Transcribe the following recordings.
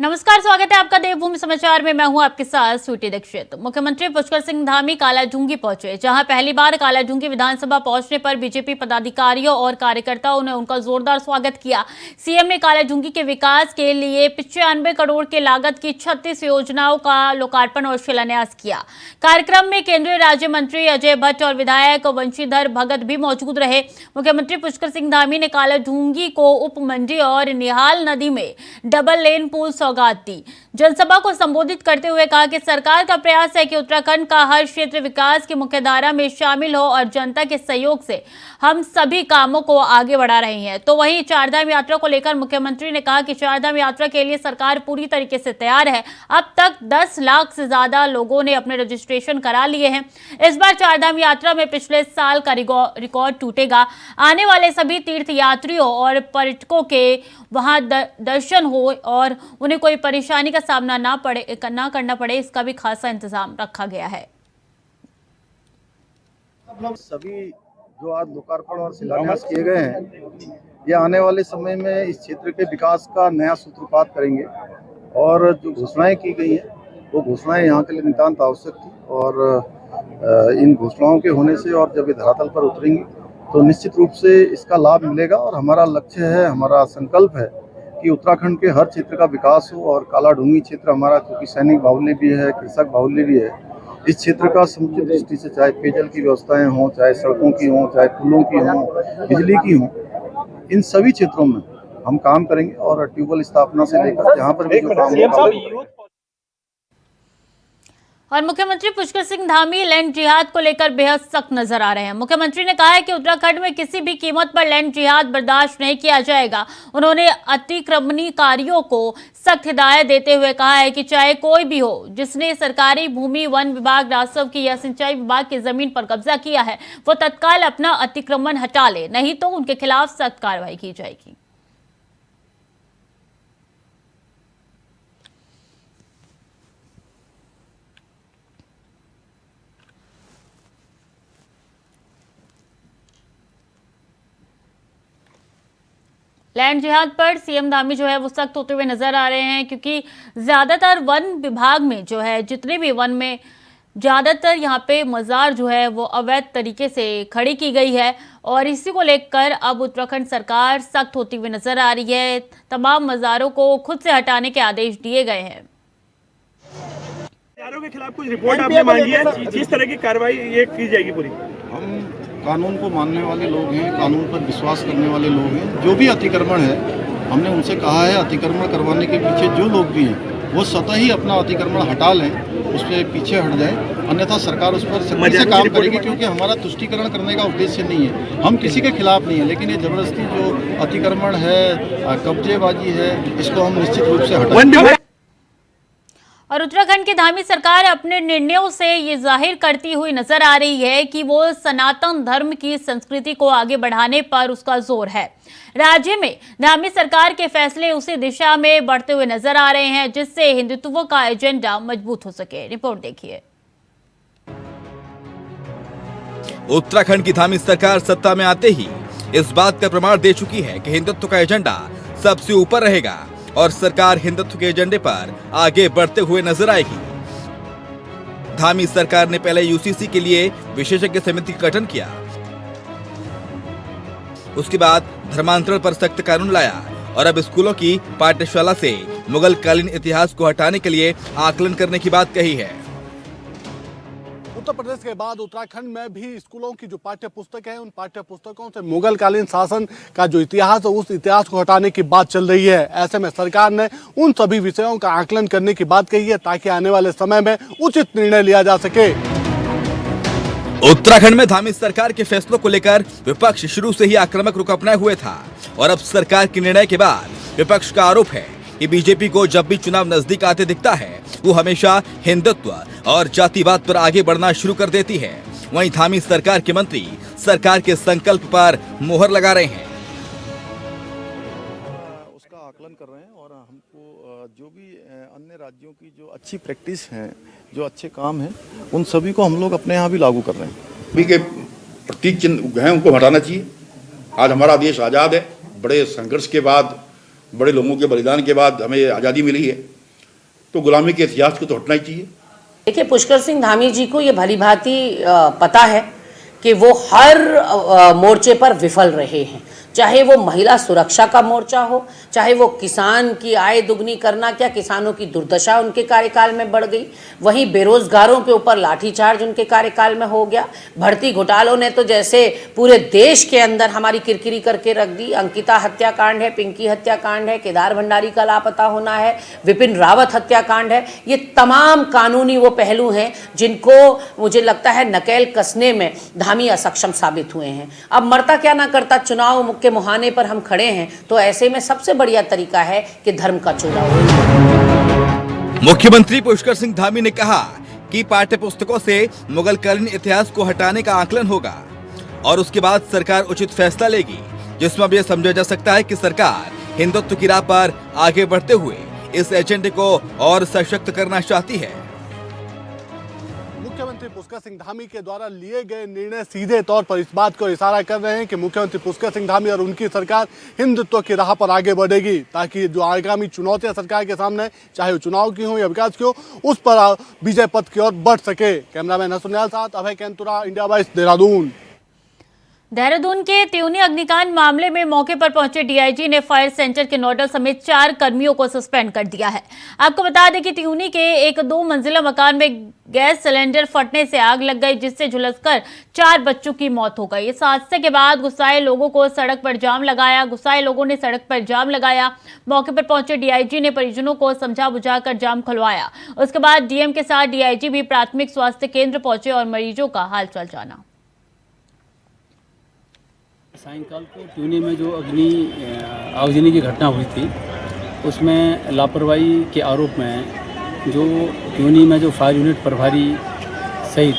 नमस्कार, स्वागत है आपका देवभूमि समाचार में। मैं हूं आपके साथ स्वीटी दीक्षित। मुख्यमंत्री पुष्कर सिंह धामी कालाढूंगी पहुंचे, जहां पहली बार कालाढूंगी विधानसभा पहुंचने पर बीजेपी पदाधिकारियों और कार्यकर्ताओं ने उनका जोरदार स्वागत किया। सीएम ने कालाढूंगी के विकास के लिए 95 करोड़ के लागत की 36 योजनाओं का लोकार्पण और शिलान्यास किया। कार्यक्रम में केंद्रीय राज्य मंत्री अजय भट्ट और विधायक वंशीधर भगत भी मौजूद रहे। मुख्यमंत्री पुष्कर सिंह धामी ने कालाढूंगी को उप मंडी और निहाल नदी में डबल लेन पुल सौगात दी। जनसभा को संबोधित करते हुए कहा कि सरकार का प्रयास है कि उत्तराखंड का हर क्षेत्र विकास की मुख्यधारा में शामिल हो और जनता के सहयोग से हम सभी कामों को आगे बढ़ा रहे हैं। तो वहीं चारधाम यात्रा को लेकर मुख्यमंत्री ने कहा कि चारधाम यात्रा के लिए सरकार पूरी तरीके से तैयार है। अब तक 10 लाख से ज्यादा लोगों ने अपने रजिस्ट्रेशन करा लिए हैं। इस बार चारधाम यात्रा में पिछले साल का रिकॉर्ड टूटेगा। आने वाले सभी तीर्थ यात्रियों और पर्यटकों के वहां दर्शन हो और उन्हें कोई परेशानी का सामना ना करना पड़े, इसका भी खासा इंतजाम रखा गया है। सभी जो आज लोकार्पण और शिलान्यास किए गए हैं, ये आने वाले समय में इस क्षेत्र के विकास का नया सूत्रपात करेंगे। और जो घोषणाएं की गई हैं, वो घोषणाएं यहाँ के लिए नितांत आवश्यक थी। और इन घोषणाओं के होने से और जब ये धरातल पर उतरेंगी तो निश्चित रूप से इसका लाभ मिलेगा। और हमारा लक्ष्य है, हमारा संकल्प है कि उत्तराखंड के हर क्षेत्र का विकास हो। और कालाढूंगी क्षेत्र हमारा, क्योंकि सैनिक बाहुल्य भी है, कृषक बाहुल्य भी है, इस क्षेत्र का समुचित दृष्टि से चाहे पेयजल की व्यवस्थाएं हों, चाहे सड़कों की हों, चाहे पुलों की हों, बिजली की हों, इन सभी क्षेत्रों में हम काम करेंगे। और ट्यूबवेल स्थापना से लेकर जहाँ पर भी जो काम होगा। और मुख्यमंत्री पुष्कर सिंह धामी लैंड जिहाद को लेकर बेहद सख्त नजर आ रहे हैं। मुख्यमंत्री ने कहा है कि उत्तराखंड में किसी भी कीमत पर लैंड जिहाद बर्दाश्त नहीं किया जाएगा। उन्होंने अतिक्रमणकारियों को सख्त हिदायत देते हुए कहा है कि चाहे कोई भी हो जिसने सरकारी भूमि, वन विभाग, राजस्व की या सिंचाई विभाग की जमीन पर कब्जा किया है, वो तत्काल अपना अतिक्रमण हटा ले, नहीं तो उनके खिलाफ सख्त कार्रवाई की जाएगी। लैंड जिहाद पर सीएम धामी जो है वो सख्त होते हुए नजर आ रहे हैं, क्योंकि ज्यादातर वन विभाग में जो है, जितने भी वन में ज्यादातर यहाँ पे मजार जो है वो अवैध तरीके से खड़ी की गई है। और इसी को लेकर अब उत्तराखंड सरकार सख्त होती हुई नजर आ रही है। तमाम मजारों को खुद से हटाने के आदेश दिए गए हैं। मजारों के खिलाफ कुछ रिपोर्ट आपने मांगी है, किस तरह की कार्रवाई ये की जाएगी पूरी? हम कानून को मानने वाले लोग हैं, कानून पर विश्वास करने वाले लोग हैं। जो भी अतिक्रमण है, हमने उनसे कहा है अतिक्रमण करवाने के पीछे जो लोग भी हैं वो स्वतः ही अपना अतिक्रमण हटा लें, उस पर पीछे हट जाए, अन्यथा सरकार उस पर सख्ती से काम करेगी। क्योंकि हमारा तुष्टीकरण करने का उद्देश्य नहीं है, हम किसी के खिलाफ नहीं है, लेकिन ये जबरदस्ती जो अतिक्रमण है, कब्जेबाजी है, इसको हम निश्चित रूप से हटाएंगे। और उत्तराखंड की धामी सरकार अपने निर्णयों से ये जाहिर करती हुई नजर आ रही है कि वो सनातन धर्म की संस्कृति को आगे बढ़ाने पर उसका जोर है। राज्य में धामी सरकार के फैसले उसी दिशा में बढ़ते हुए नजर आ रहे हैं, जिससे हिंदुत्व का एजेंडा मजबूत हो सके। रिपोर्ट देखिए। उत्तराखंड की धामी सरकार सत्ता में आते ही इस बात का प्रमाण दे चुकी है कि हिंदुत्व का एजेंडा सबसे ऊपर रहेगा और सरकार हिंदुत्व के एजेंडे पर आगे बढ़ते हुए नजर आएगी। धामी सरकार ने पहले यूसीसी के लिए विशेषज्ञ समिति का गठन किया, उसके बाद धर्मांतरण पर सख्त कानून लाया और अब स्कूलों की पाठ्यशाला से मुगल कालीन इतिहास को हटाने के लिए आकलन करने की बात कही है। उत्तर प्रदेश के बाद उत्तराखंड में भी स्कूलों की जो पाठ्य पुस्तक है, उन पाठ्य पुस्तकों से मुगल कालीन शासन का जो इतिहास है, उस इतिहास को हटाने की बात चल रही है। ऐसे में सरकार ने उन सभी विषयों का आकलन करने की बात कही है, ताकि आने वाले समय में उचित निर्णय लिया जा सके। उत्तराखंड में धामी सरकार के फैसलों को लेकर विपक्ष शुरू से ही आक्रामक रुख अपनाए हुए था और अब सरकार के निर्णय के बाद विपक्ष का आरोप है कि बीजेपी को जब भी चुनाव नजदीक आते दिखता है, वो हमेशा हिंदुत्व और जातिवाद पर आगे बढ़ना शुरू कर देती है। वहीं धामी सरकार के मंत्री सरकार के संकल्प पर मोहर लगा रहे हैं। उसका आकलन कर रहे हैं और हमको जो भी अन्य राज्यों की जो अच्छी प्रैक्टिस है, जो अच्छे काम हैं, उन सभी को हम लोग अपने यहाँ भी लागू कर रहे हैं। सभी के प्रतीक चिन्ह हैं, उनको हटाना चाहिए। आज हमारा देश आज़ाद है, बड़े संघर्ष के बाद बड़े लोगों के बलिदान के बाद हमें आज़ादी मिली है, तो गुलामी के इतिहास को तो हटना ही चाहिए। देखिए, पुष्कर सिंह धामी जी को ये भली भांति पता है कि वो हर मोर्चे पर विफल रहे हैं, चाहे वो महिला सुरक्षा का मोर्चा हो, चाहे वो किसान की आय दुगनी करना, क्या किसानों की दुर्दशा उनके कार्यकाल में बढ़ गई, वहीं बेरोजगारों के ऊपर लाठीचार्ज उनके कार्यकाल में हो गया, भर्ती घोटालों ने तो जैसे पूरे देश के अंदर हमारी किरकिरी करके रख दी। अंकिता हत्याकांड है, पिंकी हत्याकांड है, केदार भंडारी का लापता होना है, विपिन रावत हत्याकांड है। ये तमाम कानूनी वो पहलू हैं जिनको मुझे लगता है नकेल कसने में धामी असक्षम साबित हुए हैं। अब मरता क्या ना करता, चुनाव के मुहाने पर हम खड़े हैं, तो ऐसे में सबसे बढ़िया तरीका है कि धर्म का चुनाव हो। मुख्यमंत्री पुष्कर सिंह धामी ने कहा कि पाठ्य पुस्तकों से मुगलकालीन इतिहास को हटाने का आकलन होगा और उसके बाद सरकार उचित फैसला लेगी, जिसमें अब यह समझा जा सकता है कि सरकार हिंदुत्व की राह पर आगे बढ़ते हुए इस एजेंडे को और सशक्त करना चाहती है। मुख्यमंत्री पुष्कर सिंह धामी के द्वारा लिए गए निर्णय सीधे तौर पर इस बात को इशारा कर रहे हैं कि मुख्यमंत्री पुष्कर सिंह धामी और उनकी सरकार हिंदुत्व की राह पर आगे बढ़ेगी, ताकि जो आगामी चुनौतियां सरकार के सामने, चाहे वो चुनाव की हो या विकास की हो, उस पर विजय पथ की ओर बढ़ सके। कैमरामैन हसुनियाल साथ अभय कैंतुरा, इंडिया वाइस, देहरादून। देहरादून के त्यूनी अग्निकांड मामले में मौके पर पहुंचे डीआईजी ने फायर सेंटर के नोडल समेत 4 कर्मियों को सस्पेंड कर दिया है। आपको बता दें कि त्यूनी के एक 2 मंजिला मकान में गैस सिलेंडर फटने से आग लग गई, जिससे झुलसकर 4 बच्चों की मौत हो गई। इस हादसे के बाद गुस्साए लोगों ने सड़क पर जाम लगाया। मौके पर पहुंचे डीआईजी ने परिजनों को समझा बुझाकर जाम खुलवाया। उसके बाद डीएम के साथ डीआईजी भी प्राथमिक स्वास्थ्य केंद्र पहुंचे और मरीजों का हालचाल जाना। सायंकाल को ट्यूनी में जो आगजनी की घटना हुई थी, उसमें लापरवाही के आरोप में जो ट्यूनी में जो फायर यूनिट प्रभारी सहित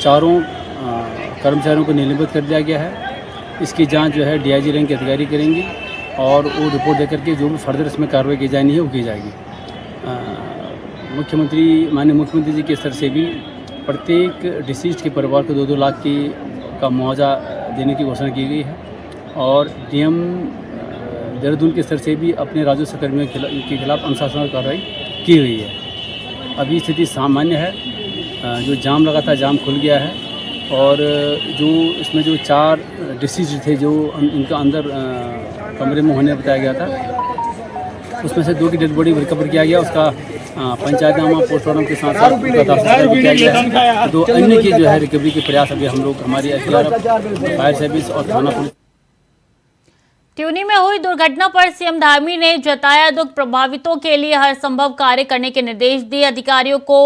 4 कर्मचारियों को निलंबित कर दिया गया है। इसकी जांच जो है डीआईजी रैंक के अधिकारी करेंगे और वो रिपोर्ट देकर के जो भी फर्दर इसमें कार्रवाई की जानी है वो की जाएगी। माननीय मुख्यमंत्री जी के स्तर से भी प्रत्येक डिसीज के परिवार को 2-2 लाख का मुआवजा देने की घोषणा की गई है और डीएम देहरादून के स्तर से भी अपने राजस्व कर्मियों के खिलाफ अनुशासनात्मक कार्रवाई की गई है। अभी स्थिति सामान्य है, जो जाम लगा था जाम खुल गया है और जो इसमें जो 4 डिसीज थे जो इनका अंदर कमरे में होने बताया गया था, उसमें से 2 की डेड बॉडी रिकवर किया गया। उसका पंचायतनामा पोस्टमार्टम के साथ साथ किया गया है। 2 अन्य की जो है रिकवरी के प्रयास अभी हम लोग हमारी फायर सर्विस और थाना पुलिस। ट्यूनी में हुई दुर्घटना पर सीएम धामी ने जताया दुख, प्रभावितों के लिए हर संभव कार्य करने के निर्देश दिए। अधिकारियों को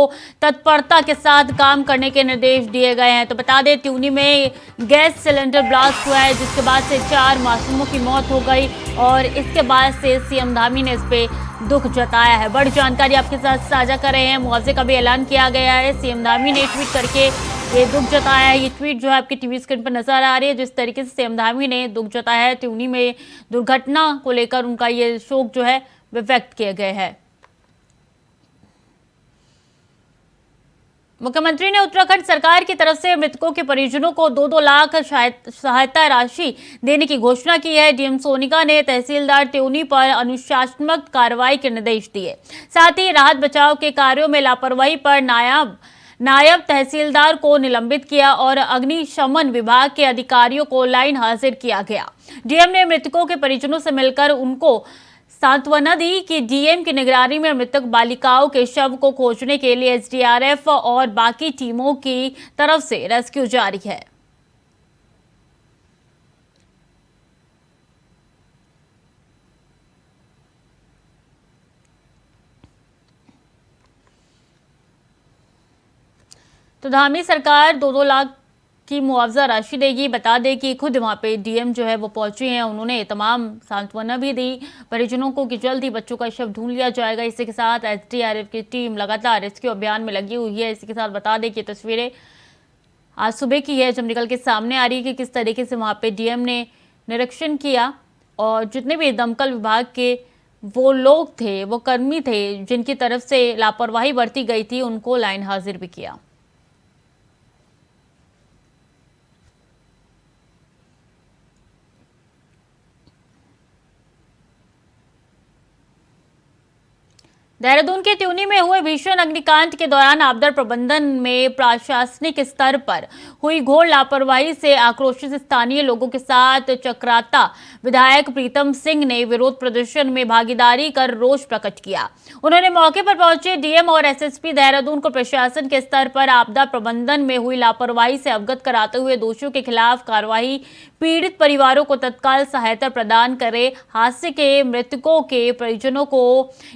तत्परता के साथ काम करने के निर्देश दिए गए हैं। तो बता दें, ट्यूनी में गैस सिलेंडर ब्लास्ट हुआ है, जिसके बाद से 4 मासूमों की मौत हो गई और इसके बाद से सीएम धामी ने इस पे दुख जताया है। बड़ी जानकारी आपके साथ साझा कर रहे हैं। मुआवजे का भी ऐलान किया गया है। सीएम धामी ने ट्वीट करके ये दुख जताया है। ये ट्वीट जो है आपकी टीवी स्क्रीन पर नजर आ रही है। जिस तरीके से सीएम धामी ने दुख जताया है, ट्यूनी में दुर्घटना को लेकर उनका ये शोक जो है वो व्यक्त किए गए हैं। मुख्यमंत्री ने उत्तराखंड सरकार की तरफ से मृतकों के परिजनों को 2-2 लाख सहायता राशि देने की घोषणा की है। डीएम सोनिका ने तहसीलदार त्यूनी पर अनुशासनात्मक कार्रवाई के निर्देश दिए। साथ ही राहत बचाव के कार्यों में लापरवाही पर नायब तहसीलदार को निलंबित किया और अग्निशमन विभाग के अधिकारियों को लाइन हाजिर किया गया। डीएम ने मृतकों के परिजनों से मिलकर उनको सांत्वना दी कि डीएम की निगरानी में मृतक बालिकाओं के शव को खोजने के लिए एसडीआरएफ और बाकी टीमों की तरफ से रेस्क्यू जारी है। तो धामी सरकार 2-2 लाख की मुआवजा राशि देगी। बता दें कि खुद वहाँ पे डीएम जो है वो पहुंचे हैं। उन्होंने तमाम सांत्वना भी दी परिजनों को कि जल्द ही बच्चों का शव ढूंढ लिया जाएगा। इसी के साथ एसडीआरएफ की टीम लगातार रेस्क्यू अभियान में लगी हुई है। इसी के साथ बता दें कि तस्वीरें आज सुबह की है, जब निकल के सामने आ रही है कि किस तरीके से वहाँ पे डीएम ने निरीक्षण किया और जितने भी दमकल विभाग के वो लोग थे, वो कर्मी थे जिनकी तरफ से लापरवाही बरती गई थी, उनको लाइन हाजिर भी किया। देहरादून के त्यूनी में हुए भीषण अग्निकांड के दौरान आपदा प्रबंधन में प्रशासनिक स्तर पर हुई घोर लापरवाही से आक्रोशित स्थानीय लोगों के साथ चक्राता विधायक प्रीतम सिंह ने विरोध प्रदर्शन में भागीदारी कर रोष प्रकट किया। उन्होंने मौके पर पहुंचे डीएम और एसएसपी देहरादून को प्रशासन के स्तर पर आपदा प्रबंधन में हुई लापरवाही से अवगत कराते हुए दोषियों के खिलाफ कार्रवाई, पीड़ित परिवारों को तत्काल सहायता प्रदान करे, हादसे के मृतकों के परिजनों को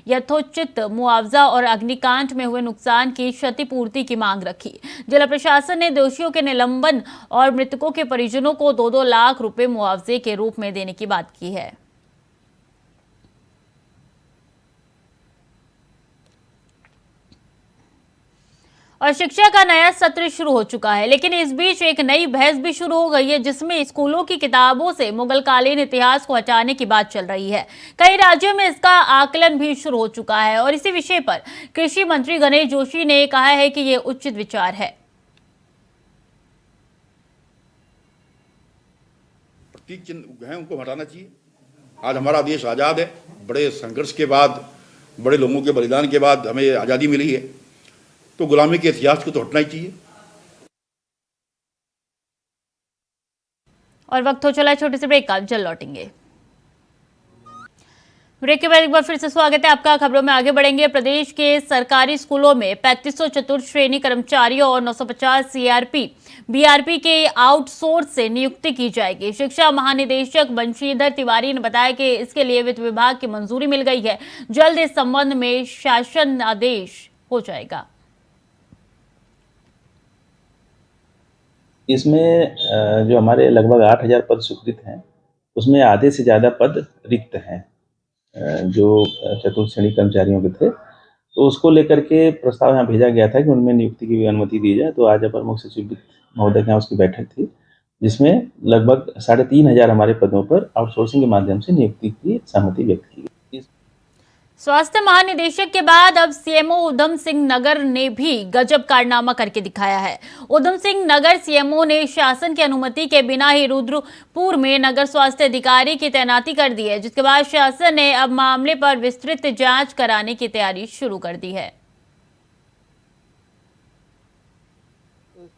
यथोचित मुआवजा और अग्निकांड में हुए नुकसान की क्षतिपूर्ति की मांग रखी। जिला प्रशासन ने दोषियों के निलंबन और मृतकों के परिजनों को 2-2 लाख रुपए मुआवजे के रूप में देने की बात की है। और शिक्षा का नया सत्र शुरू हो चुका है, लेकिन इस बीच एक नई बहस भी शुरू हो गई है जिसमें स्कूलों की किताबों से मुगलकालीन इतिहास को हटाने की बात चल रही है। कई राज्यों में इसका आकलन भी शुरू हो चुका है और इसी विषय पर कृषि मंत्री गणेश जोशी ने कहा है कि ये उचित विचार है। प्रतीक चिन्ह हैं उनको हटाना चाहिए। आज हमारा देश आज़ाद है, बड़े संघर्ष के बाद, बड़े लोगों के बलिदान के बाद हमें आज़ादी मिली है, तो गुलामी के इतिहास को तो हटना ही चाहिए। और वक्त हो चला छोटे से ब्रेक का, जल्द लौटेंगे। ब्रेक के बाद एक बार फिर से स्वागत है आपका। खबरों में आगे बढ़ेंगे। प्रदेश के सरकारी स्कूलों में 3500 चतुर्थ श्रेणी कर्मचारियों और 950 सीआरपी बीआरपी के आउटसोर्स से नियुक्ति की जाएगी। शिक्षा महानिदेशक बंशीधर तिवारी ने बताया कि इसके लिए वित्त विभाग की मंजूरी मिल गई है। जल्द इस संबंध में शासन आदेश हो जाएगा। इसमें जो हमारे लगभग 8000 पद स्वीकृत हैं, उसमें आधे से ज़्यादा पद रिक्त हैं जो चतुर्थ श्रेणी कर्मचारियों के थे। तो उसको लेकर के प्रस्ताव यहाँ भेजा गया था कि उनमें नियुक्ति की भी अनुमति दी जाए। तो आज अपर मुख्य सचिव वित्त महोदय के यहाँ उसकी बैठक थी, जिसमें लगभग 3500 हमारे पदों पर आउटसोर्सिंग के माध्यम से नियुक्ति की सहमति व्यक्त की गई। स्वास्थ्य महानिदेशक के बाद अब सीएमओ उधम सिंह नगर ने भी गजब कारनामा करके दिखाया है। उधम सिंह नगर सीएमओ ने शासन की अनुमति के बिना ही रुद्रपुर में नगर स्वास्थ्य अधिकारी की तैनाती कर दी है, जिसके बाद शासन ने अब मामले पर विस्तृत जांच कराने की तैयारी शुरू कर दी है।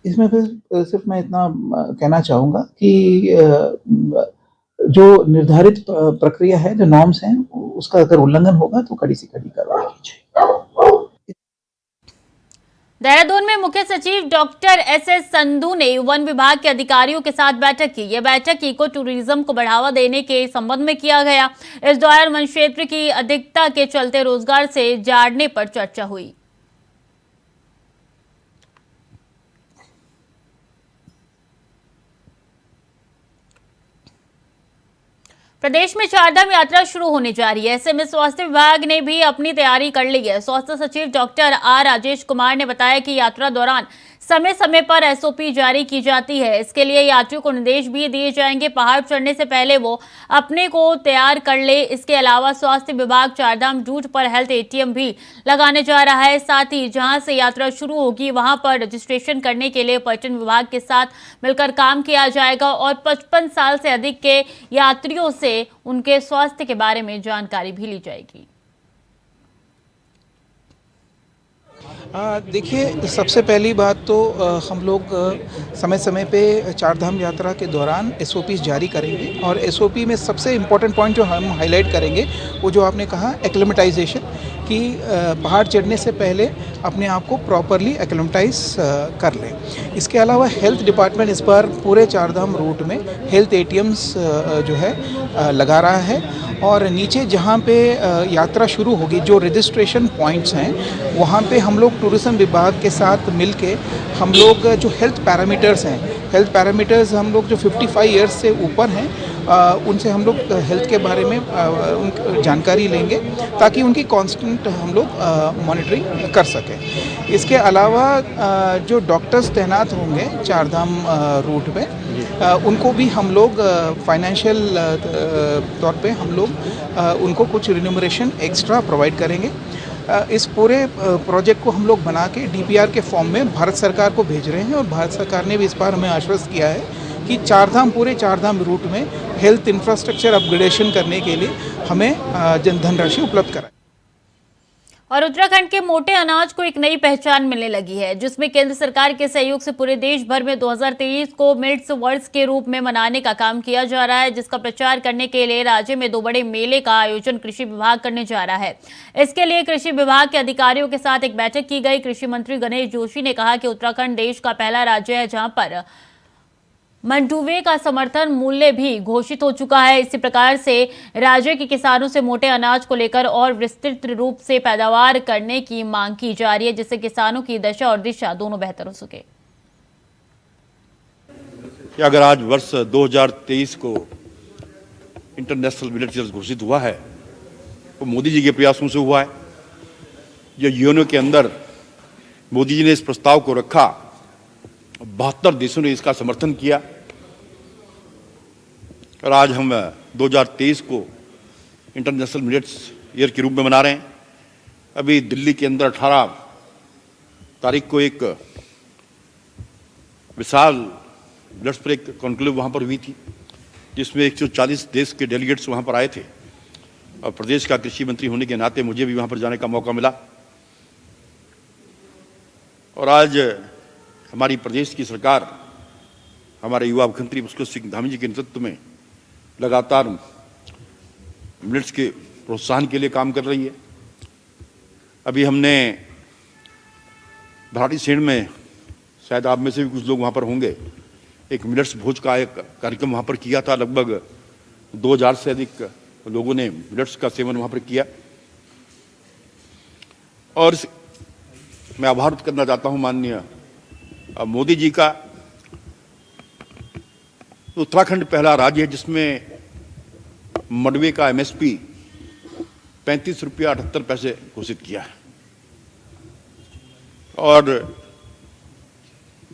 इसमें फिर सिर्फ मैं इतना कहना चाहूँगा कि जो निर्धारित प्रक्रिया है, जो नॉर्म्स हैं, उसका अगर उल्लंघन होगा तो कड़ी से कड़ी कार्रवाई की जाएगी। देहरादून में मुख्य सचिव डॉक्टर एस.एस. संधू ने वन विभाग के अधिकारियों के साथ बैठक की। यह बैठक इको टूरिज्म को बढ़ावा देने के संबंध में किया गया। इस दौरान वन क्षेत्र की अधिकता के चलते रोजगार से जाड़ने पर चर्चा हुई। प्रदेश में चारधाम यात्रा शुरू होने जा रही है। ऐसे में स्वास्थ्य विभाग ने भी अपनी तैयारी कर ली है। स्वास्थ्य सचिव डॉक्टर आर राजेश कुमार ने बताया कि यात्रा दौरान समय समय पर एसओपी जारी की जाती है। इसके लिए यात्रियों को निर्देश भी दिए जाएंगे। पहाड़ चढ़ने से पहले वो अपने को तैयार कर ले। इसके अलावा स्वास्थ्य विभाग चारधाम रूट पर हेल्थ एटीएम भी लगाने जा रहा है। साथ ही जहां से यात्रा शुरू होगी वहां पर रजिस्ट्रेशन करने के लिए पर्यटन विभाग के साथ मिलकर काम किया जाएगा और 55 साल से अधिक के यात्रियों से उनके स्वास्थ्य के बारे में जानकारी भी ली जाएगी। देखिए, सबसे पहली बात तो हम लोग समय समय पे चारधाम यात्रा के दौरान एसओपी जारी करेंगे और एसओपी में सबसे इम्पोर्टेंट पॉइंट जो हम हाईलाइट करेंगे वो जो आपने कहा एक्लेमेटाइजेशन, कि पहाड़ चढ़ने से पहले अपने आप को प्रॉपरली एक्लेमेटाइज कर लें। इसके अलावा हेल्थ डिपार्टमेंट इस बार पूरे चारधाम रूट में हेल्थ एटीएम्स जो है लगा रहा है और नीचे जहाँ पे यात्रा शुरू होगी, जो रजिस्ट्रेशन पॉइंट्स हैं, वहाँ पे हम लोग टूरिज्म विभाग के साथ मिलके हम लोग जो हेल्थ पैरामीटर्स हम लोग जो 55 इयर्स से ऊपर हैं उनसे हम लोग हेल्थ के बारे में जानकारी लेंगे ताकि उनकी कांस्टेंट हम लोग मॉनिटरिंग कर सकें। इसके अलावा जो डॉक्टर्स तैनात होंगे चारधाम रूट में, उनको भी हम लोग फाइनेंशियल तौर पे हम लोग उनको कुछ रिन्यूमरेशन एक्स्ट्रा प्रोवाइड करेंगे। इस पूरे प्रोजेक्ट को हम लोग बना के डीपीआर के फॉर्म में भारत सरकार को भेज रहे हैं और भारत सरकार ने भी इस बार हमें आश्वस्त किया है कि पूरे चारधाम रूट में हेल्थ इंफ्रास्ट्रक्चर अपग्रेडेशन करने के लिए हमें धनराशि उपलब्ध कराएं। और उत्तराखंड के मोटे अनाज को एक नई पहचान मिलने लगी है, जिसमें केंद्र सरकार के सहयोग से पूरे देश भर में 2023 को मिट्स वर्ष के रूप में मनाने का काम किया जा रहा है, जिसका प्रचार करने के लिए राज्य में 2 बड़े मेले का आयोजन कृषि विभाग करने जा रहा है। इसके लिए कृषि विभाग के अधिकारियों के साथ एक बैठक की गई। कृषि मंत्री गणेश जोशी ने कहा कि उत्तराखंड देश का पहला राज्य है जहां पर मंडुवे का समर्थन मूल्य भी घोषित हो चुका है। इसी प्रकार से राज्य के किसानों से मोटे अनाज को लेकर और विस्तृत रूप से पैदावार करने की मांग की जा रही है, जिससे किसानों की दशा और दिशा दोनों बेहतर हो सके। अगर आज वर्ष 2023 को इंटरनेशनल मिलेट ईयर घोषित हुआ है वो मोदी जी के प्रयासों से हुआ है। जो यूएनओ के अंदर मोदी जी ने इस प्रस्ताव को रखा, 72 देशों ने इसका समर्थन किया और आज हम 2023 को इंटरनेशनल मिलेट्स ईयर के रूप में मना रहे हैं। अभी दिल्ली के अंदर 18 तारीख को एक विशाल मिलेट्स पर एक कॉन्क्लेव वहाँ पर हुई थी, जिसमें 140 देश के डेलीगेट्स वहाँ पर आए थे और प्रदेश का कृषि मंत्री होने के नाते मुझे भी वहाँ पर जाने का मौका मिला। और आज हमारी प्रदेश की सरकार, हमारे युवा मुख्यमंत्री पुष्कर सिंह धामी जी के नेतृत्व में लगातार मिलेट्स के प्रोत्साहन के लिए काम कर रही है। अभी हमने भराड़ीसेण में, शायद आप में से भी कुछ लोग वहाँ पर होंगे, एक मिलेट्स भोज का एक कार्यक्रम वहाँ पर किया था। लगभग 2000 से अधिक लोगों ने मिलेट्स का सेवन वहाँ पर किया। और मैं आभार व्यक्त करना चाहता हूँ माननीय मोदी जी का। उत्तराखंड पहला राज्य है जिसमें मंडुवे का एमएसपी 35 रुपया 78 पैसे घोषित किया है। और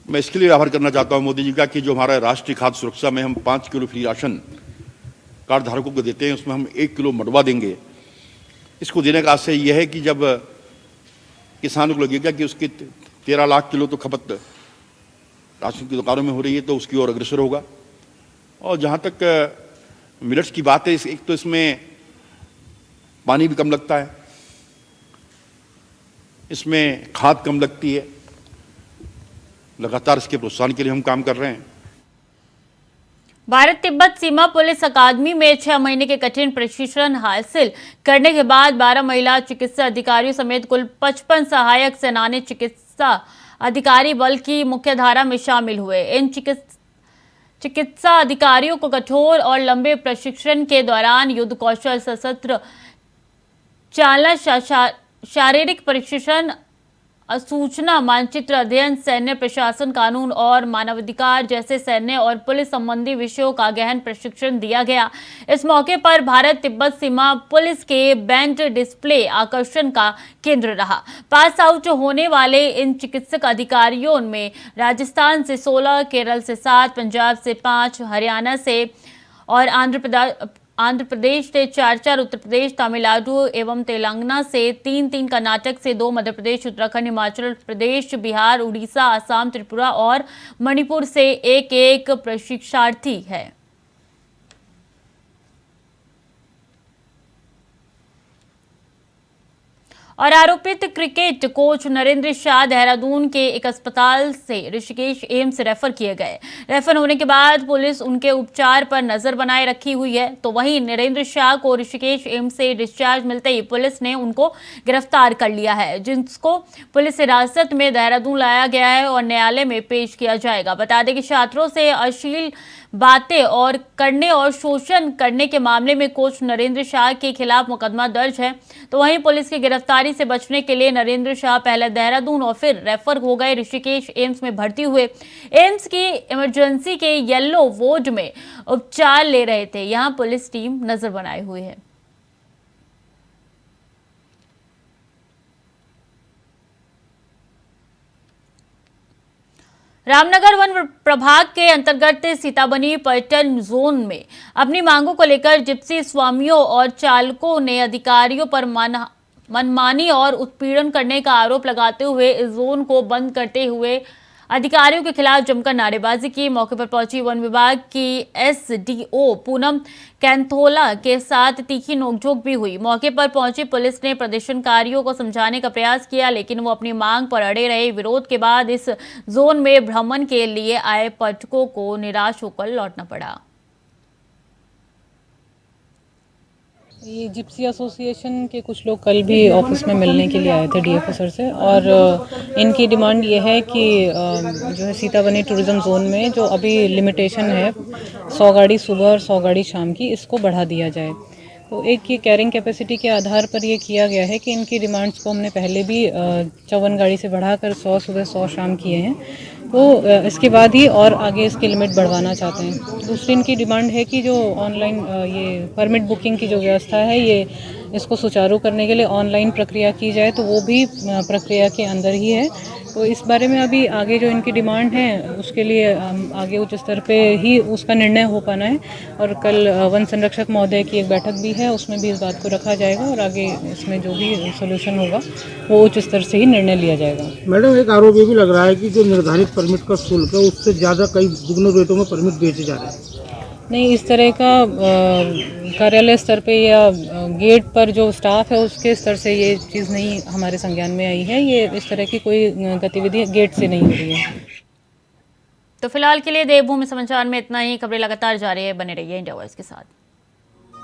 मैं इसके लिए आभार करना चाहता हूं मोदी जी का कि जो हमारा राष्ट्रीय खाद्य सुरक्षा में हम 5 किलो फ्री राशन कार्ड धारकों को देते हैं, उसमें हम 1 किलो मंडुवा देंगे। इसको देने का आशय यह है कि जब किसानों को लगेगा कि उसकी 13 लाख किलो तो खपत राशन की दुकानों में हो रही है, तो उसकी ओर अग्रसर होगा। और जहाँ तक मिलेट्स की बात है, एक तो इसमें पानी भी कम लगता है, इसमें खाद कम लगती है। लगातार इसके प्रोत्साहन के लिए हम काम कर रहे हैं। भारत तिब्बत सीमा पुलिस अकादमी में 6 महीने के कठिन प्रशिक्षण हासिल करने के बाद 12 महिला चिकित्सा अधिकारियों समेत कुल 55 सहायक सेनानी चिकित्सा अधिकारी बल की मुख्यधारा में शामिल हुए। इन चिकित्सा अधिकारियों को कठोर और लंबे प्रशिक्षण के दौरान युद्ध कौशल, सशस्त्र चालना, शारीरिक प्रशिक्षण, सूचना मानचित्र अध्ययन, सैन्य प्रशासन, कानून और मानवाधिकार जैसे सैन्य और पुलिस संबंधी विषयों का गहन प्रशिक्षण दिया गया। इस मौके पर भारत तिब्बत सीमा पुलिस के बैंड डिस्प्ले आकर्षण का केंद्र रहा। पास आउट होने वाले इन चिकित्सक अधिकारियों में राजस्थान से 16, केरल से 7, पंजाब से 5, हरियाणा से और आंध्र प्रदेश से 4, उत्तर प्रदेश, तमिलनाडु एवं तेलंगाना से 3, कर्नाटक से 2, मध्य प्रदेश, उत्तराखंड, हिमाचल प्रदेश, बिहार, उड़ीसा, असम, त्रिपुरा और मणिपुर से 1 प्रशिक्षार्थी है। और आरोपित क्रिकेट कोच नरेंद्र शाह देहरादून के एक अस्पताल से ऋषिकेश एम्स रेफर किए गए। रेफर होने के बाद पुलिस उनके उपचार पर नजर बनाए रखी हुई है। तो वहीं नरेंद्र शाह को ऋषिकेश एम्स से डिस्चार्ज मिलते ही पुलिस ने उनको गिरफ्तार कर लिया है, जिसको पुलिस हिरासत में देहरादून लाया गया है और न्यायालय में पेश किया जाएगा। बता दें कि छात्रों से अश्लील बातें और करने और शोषण करने के मामले में कोच नरेंद्र शाह के खिलाफ मुकदमा दर्ज है। तो वहीं पुलिस की गिरफ्तारी से बचने के लिए नरेंद्र शाह पहले देहरादून और फिर रेफर हो गए ऋषिकेश एम्स में भर्ती हुए। एम्स की इमरजेंसी के येलो वार्ड में उपचार ले रहे थे। यहां पुलिस टीम नजर बनाए हुए है। रामनगर वन प्रभाग के अंतर्गत सीताबनी पर्यटन जोन में अपनी मांगों को लेकर जिप्सी स्वामियों और चालकों ने अधिकारियों पर मनमानी और उत्पीड़न करने का आरोप लगाते हुए इस जोन को बंद करते हुए अधिकारियों के खिलाफ जमकर नारेबाजी की। मौके पर पहुंची वन विभाग की एसडीओ पूनम कैंथोला के साथ तीखी नोकझोंक भी हुई। मौके पर पहुंची पुलिस ने प्रदर्शनकारियों को समझाने का प्रयास किया, लेकिन वो अपनी मांग पर अड़े रहे। विरोध के बाद इस जोन में भ्रमण के लिए आए पर्यटकों को निराश होकर लौटना पड़ा। ये जिप्सी एसोसिएशन के कुछ लोग कल भी ऑफिस में मिलने के लिए आए थे डीएफओ सर से, और इनकी डिमांड ये है कि जो है सीताबनी टूरिज्म जोन में जो अभी लिमिटेशन है 100 गाड़ी सुबह और 100 गाड़ी शाम की, इसको बढ़ा दिया जाए। तो एक ये कैरिंग कैपेसिटी के आधार पर ये किया गया है कि इनकी डिमांड्स को हमने पहले भी 54 गाड़ी से बढ़ाकर 100 सुबह 100 शाम किए हैं, तो इसके बाद ही और आगे इसकी लिमिट बढ़वाना चाहते हैं। दूसरी इनकी डिमांड है कि जो ऑनलाइन ये परमिट बुकिंग की जो व्यवस्था है, ये इसको सुचारू करने के लिए ऑनलाइन प्रक्रिया की जाए, तो वो भी प्रक्रिया के अंदर ही है। तो इस बारे में अभी आगे जो इनकी डिमांड है उसके लिए आगे उच्च स्तर पे ही उसका निर्णय हो पाना है, और कल वन संरक्षक महोदय की एक बैठक भी है, उसमें भी इस बात को रखा जाएगा और आगे इसमें जो भी सोल्यूशन होगा वो उच्च स्तर से ही निर्णय लिया जाएगा। मैडम, एक आरोप ये भी लग रहा है कि जो निर्धारित परमिट का शुल्क है उससे ज़्यादा कई दुगने रेटों में परमिट बेचे जा रहे हैं। नहीं, इस तरह का कार्यालय स्तर पे या गेट पर जो स्टाफ है उसके स्तर से ये चीज़ नहीं हमारे संज्ञान में आई है। ये इस तरह की कोई गतिविधि गेट से नहीं हो रही है। तो फिलहाल के लिए देवभूमि समाचार में इतना ही। खबरें लगातार जारी है, बने रहिए इंडिया वॉइस के साथ।